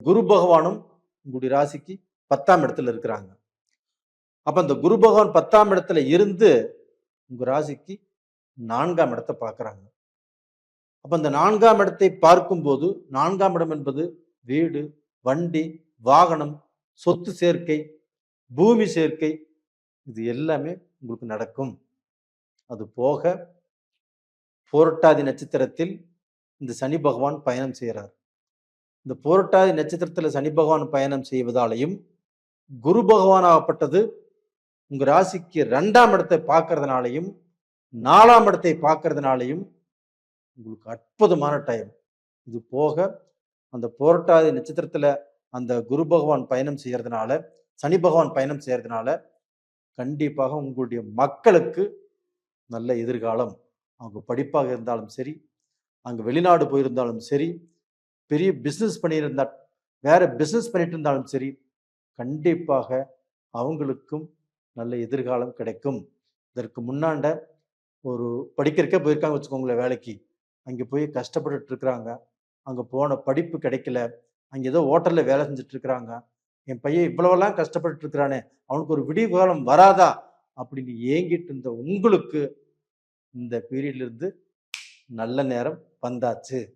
குரு பகவானும் உங்களுடைய ராசிக்கு 10ஆம் இடத்துல இருக்கிறாங்க. அப்ப அந்த குரு பகவான் 10ஆம் இடத்துல இருந்து உங்க ராசிக்கு 4ஆம் இடத்தை பார்க்கறாங்க. அப்ப அந்த 4ஆம் இடத்தை பார்க்கும்போது 4ஆம் இடம் என்பது வீடு, வண்டி, வாகனம், சொத்து சேர்க்கை, பூமி சேர்க்கை, இது எல்லாமே உங்களுக்கு நடக்கும். அது போக புரட்டாதி நட்சத்திரத்தில் இந்த சனி பகவான் பயணம் செய்கிறார். இந்த புரட்டாதி நட்சத்திரத்தில் சனி பகவான் பயணம் செய்வதாலையும் குரு பகவான் ஆகப்பட்டது உங்க ராசிக்கு 2ஆம் இடத்தை பார்க்கறதுனாலையும் 4ஆம் இடத்தை பார்க்கறதுனாலையும் உங்களுக்கு அற்புதமான டைம். இது போக அந்த புரட்டாதி நட்சத்திரத்துல அந்த குரு பகவான் பயணம் செய்யறதுனால, சனி பகவான் பயணம் செய்யறதுனால கண்டிப்பாக உங்களுடைய மக்களுக்கு நல்ல எதிர்காலம். அவங்க படிப்பாக இருந்தாலும் சரி, அங்க வெளிநாடு போயிருந்தாலும் சரி, பெரிய பிசினஸ் பண்ணியிருந்தா வேற பிசினஸ் பண்ணிட்டு இருந்தாலும் சரி, கண்டிப்பாக அவங்களுக்கும் நல்ல எதிர்காலம் கிடைக்கும். இதற்கு முன்னாண்ட ஒரு படிக்கிறக்கே போயிருக்காங்க வச்சுக்கோங்களேன் வேலைக்கு. அங்கே போய் கஷ்டப்பட்டுட்டு இருக்கிறாங்க. அங்கே போன படிப்பு கிடைக்கல. அங்கே ஏதோ ஹோட்டல்ல வேலை செஞ்சுட்டு இருக்கிறாங்க. என் பையன் இவ்வளவெல்லாம் கஷ்டப்பட்டு இருக்கிறானே, அவனுக்கு ஒரு விடிவு காலம் வராதா அப்படின்னு ஏங்கிட்டு இருந்த உங்களுக்கு இந்த பீரியட்ல இருந்து நல்ல நேரம் வந்தாச்சு.